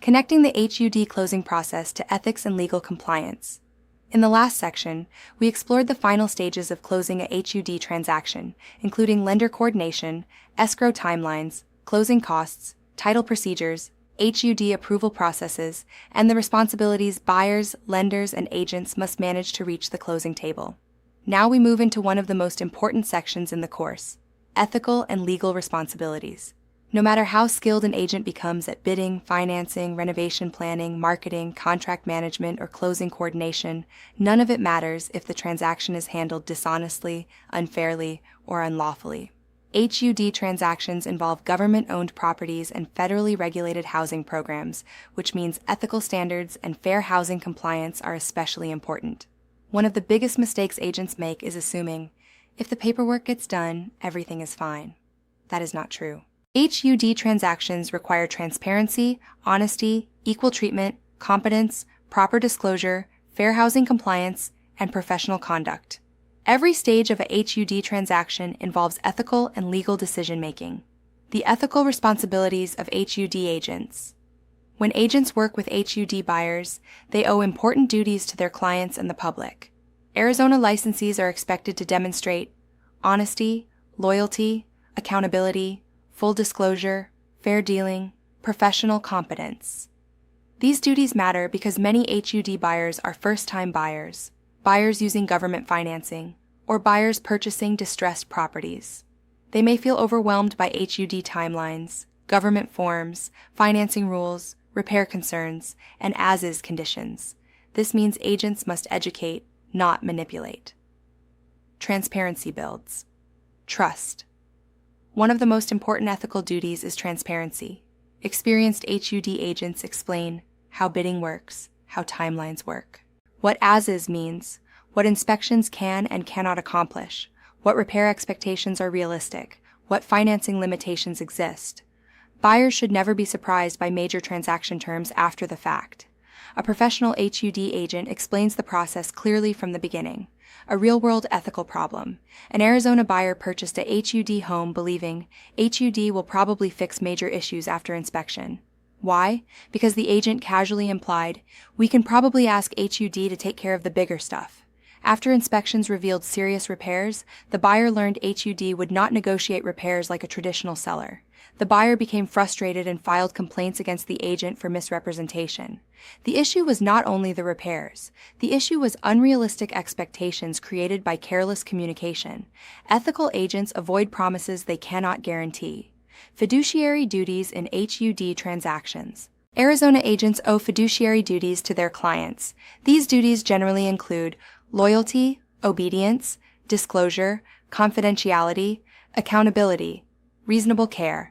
connecting the HUD closing process to ethics and legal compliance. In the last section, we explored the final stages of closing a HUD transaction, including lender coordination, escrow timelines, closing costs, title procedures, HUD approval processes, and the responsibilities buyers, lenders, and agents must manage to reach the closing table. Now we move into one of the most important sections in the course: ethical and legal responsibilities. No matter how skilled an agent becomes at bidding, financing, renovation planning, marketing, contract management, or closing coordination, none of it matters if the transaction is handled dishonestly, unfairly, or unlawfully. HUD transactions involve government-owned properties and federally regulated housing programs, which means ethical standards and fair housing compliance are especially important. One of the biggest mistakes agents make is assuming, if the paperwork gets done, everything is fine. That is not true. HUD transactions require transparency, honesty, equal treatment, competence, proper disclosure, fair housing compliance, and professional conduct. Every stage of a HUD transaction involves ethical and legal decision-making. The ethical responsibilities of HUD agents. When agents work with HUD buyers, they owe important duties to their clients and the public. Arizona licensees are expected to demonstrate honesty, loyalty, accountability, full disclosure, fair dealing, professional competence. These duties matter because many HUD buyers are first-time buyers, buyers using government financing, or buyers purchasing distressed properties. They may feel overwhelmed by HUD timelines, government forms, financing rules, repair concerns, and as-is conditions. This means agents must educate, not manipulate. Transparency builds trust. One of the most important ethical duties is transparency. Experienced HUD agents explain how bidding works, how timelines work, what as-is means, what inspections can and cannot accomplish, what repair expectations are realistic, what financing limitations exist. Buyers should never be surprised by major transaction terms after the fact. A professional HUD agent explains the process clearly from the beginning. A real-world ethical problem. An Arizona buyer purchased a HUD home believing HUD will probably fix major issues after inspection. Why? Because the agent casually implied, "We can probably ask HUD to take care of the bigger stuff." After inspections revealed serious repairs, the buyer learned HUD would not negotiate repairs like a traditional seller. The buyer became frustrated and filed complaints against the agent for misrepresentation. The issue was not only the repairs. The issue was unrealistic expectations created by careless communication. Ethical agents avoid promises they cannot guarantee. Fiduciary duties in HUD transactions. Arizona agents owe fiduciary duties to their clients. These duties generally include loyalty, obedience, disclosure, confidentiality, accountability, reasonable care.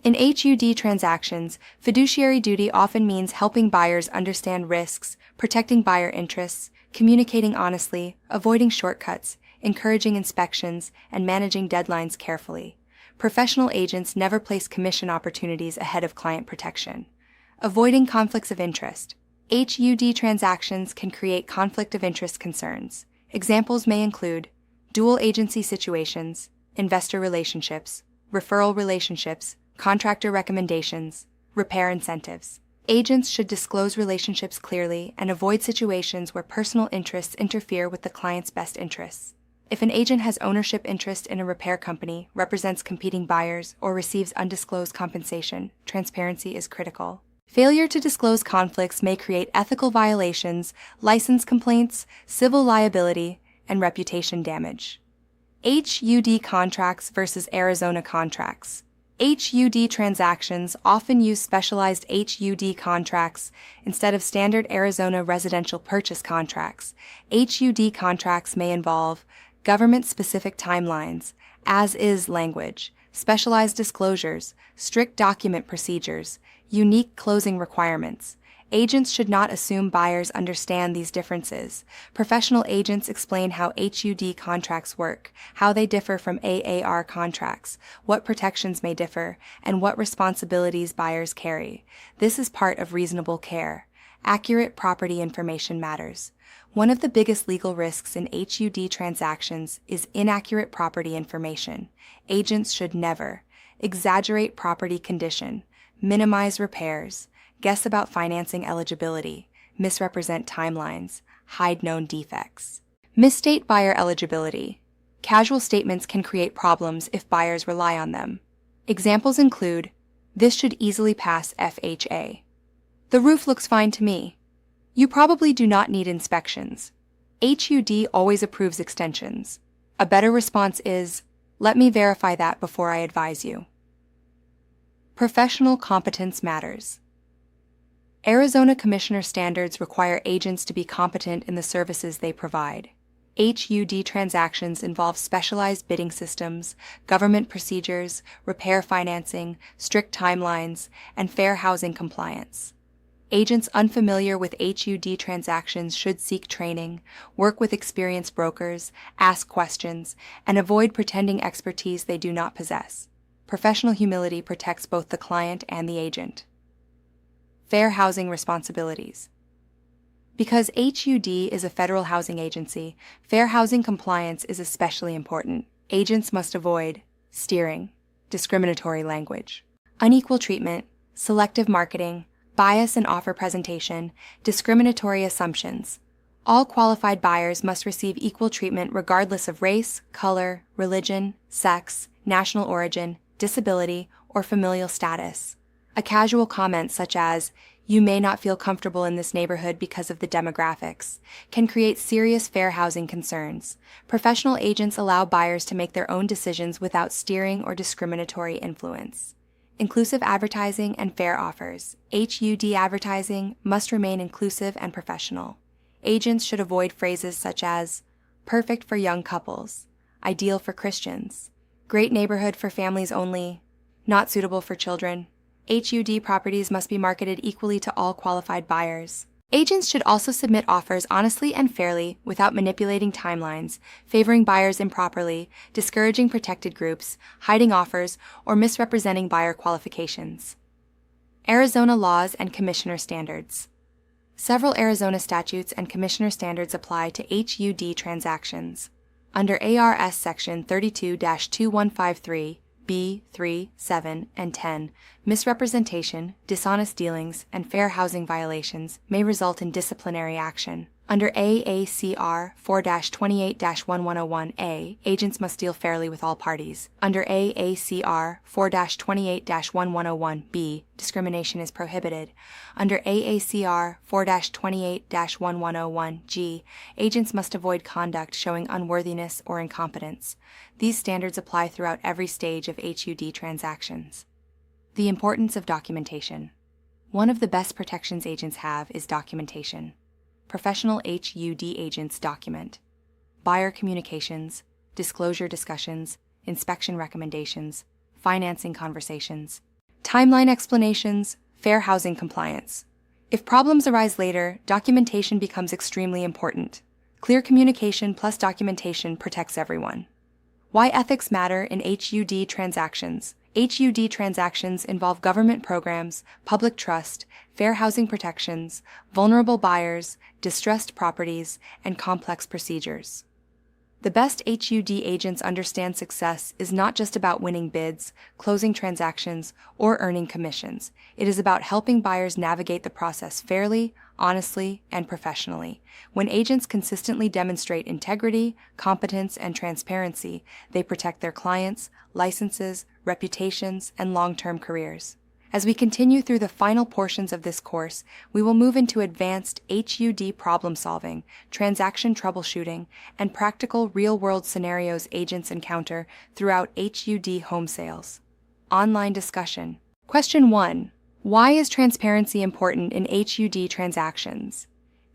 In HUD transactions, fiduciary duty often means helping buyers understand risks, protecting buyer interests, communicating honestly, avoiding shortcuts, encouraging inspections, and managing deadlines carefully. Professional agents never place commission opportunities ahead of client protection. Avoiding conflicts of interest. HUD transactions can create conflict of interest concerns. Examples may include dual agency situations, investor relationships, referral relationships, contractor recommendations, repair incentives. Agents should disclose relationships clearly and avoid situations where personal interests interfere with the client's best interests. If an agent has ownership interest in a repair company, represents competing buyers, or receives undisclosed compensation, transparency is critical. Failure to disclose conflicts may create ethical violations, license complaints, civil liability, and reputation damage. HUD contracts versus Arizona contracts. HUD transactions often use specialized HUD contracts instead of standard Arizona residential purchase contracts. HUD contracts may involve government-specific timelines, as-is language, specialized disclosures, strict document procedures, unique closing requirements. Agents should not assume buyers understand these differences. Professional agents explain how HUD contracts work, how they differ from AAR contracts, what protections may differ, and what responsibilities buyers carry. This is part of reasonable care. Accurate property information matters. One of the biggest legal risks in HUD transactions is inaccurate property information. Agents should never exaggerate property condition, minimize repairs, guess about financing eligibility, misrepresent timelines, hide known defects. Misstate buyer eligibility. Casual statements can create problems if buyers rely on them. Examples include, "This should easily pass FHA." "The roof looks fine to me." "You probably do not need inspections." HUD always approves extensions. A better response is, "Let me verify that before I advise you." Professional competence matters. Arizona Commissioner standards require agents to be competent in the services they provide. HUD transactions involve specialized bidding systems, government procedures, repair financing, strict timelines, and fair housing compliance. Agents unfamiliar with HUD transactions should seek training, work with experienced brokers, ask questions, and avoid pretending expertise they do not possess. Professional humility protects both the client and the agent. Fair housing responsibilities. Because HUD is a federal housing agency, fair housing compliance is especially important. Agents must avoid steering, discriminatory language, unequal treatment, selective marketing, bias in offer presentation, discriminatory assumptions. All qualified buyers must receive equal treatment regardless of race, color, religion, sex, national origin, disability, or familial status. A casual comment such as, "You may not feel comfortable in this neighborhood because of the demographics," can create serious fair housing concerns. Professional agents allow buyers to make their own decisions without steering or discriminatory influence. Inclusive advertising and fair offers. HUD advertising must remain inclusive and professional. Agents should avoid phrases such as, "perfect for young couples," "ideal for Christians," "great neighborhood for families only," "not suitable for children." HUD properties must be marketed equally to all qualified buyers. Agents should also submit offers honestly and fairly without manipulating timelines, favoring buyers improperly, discouraging protected groups, hiding offers, or misrepresenting buyer qualifications. Arizona laws and commissioner standards. Several Arizona statutes and commissioner standards apply to HUD transactions. Under ARS Section 32-2153, B, 3, 7, and 10, misrepresentation, dishonest dealings, and fair housing violations may result in disciplinary action. Under AACR 4-28-1101A, agents must deal fairly with all parties. Under AACR 4-28-1101B, discrimination is prohibited. Under AACR 4-28-1101G, agents must avoid conduct showing unworthiness or incompetence. These standards apply throughout every stage of HUD transactions. The importance of documentation. One of the best protections agents have is documentation. Professional HUD agents document buyer communications, disclosure discussions, inspection recommendations, financing conversations, timeline explanations, fair housing compliance. If problems arise later, documentation becomes extremely important. Clear communication plus documentation protects everyone. Why ethics matter in HUD transactions. HUD transactions involve government programs, public trust, fair housing protections, vulnerable buyers, distressed properties, and complex procedures. The best HUD agents understand success is not just about winning bids, closing transactions, or earning commissions. It is about helping buyers navigate the process fairly, honestly, and professionally. When agents consistently demonstrate integrity, competence, and transparency, they protect their clients, licenses, reputations, and long-term careers. As we continue through the final portions of this course, we will move into advanced HUD problem-solving, transaction troubleshooting, and practical real-world scenarios agents encounter throughout HUD home sales. Online discussion. Question 1. Why is transparency important in HUD transactions?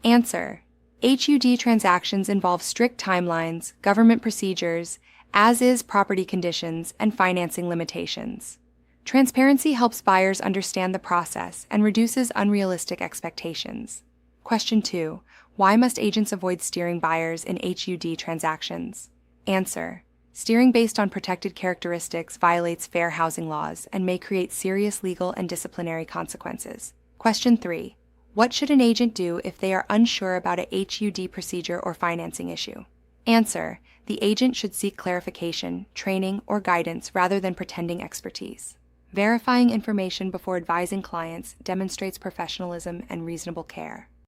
Answer. HUD transactions involve strict timelines, government procedures, as-is property conditions, and financing limitations. Transparency helps buyers understand the process and reduces unrealistic expectations. Question 2. Why must agents avoid steering buyers in HUD transactions? Answer. Steering based on protected characteristics violates fair housing laws and may create serious legal and disciplinary consequences. Question 3. What should an agent do if they are unsure about a HUD procedure or financing issue? Answer. The agent should seek clarification, training, or guidance rather than pretending expertise. Verifying information before advising clients demonstrates professionalism and reasonable care.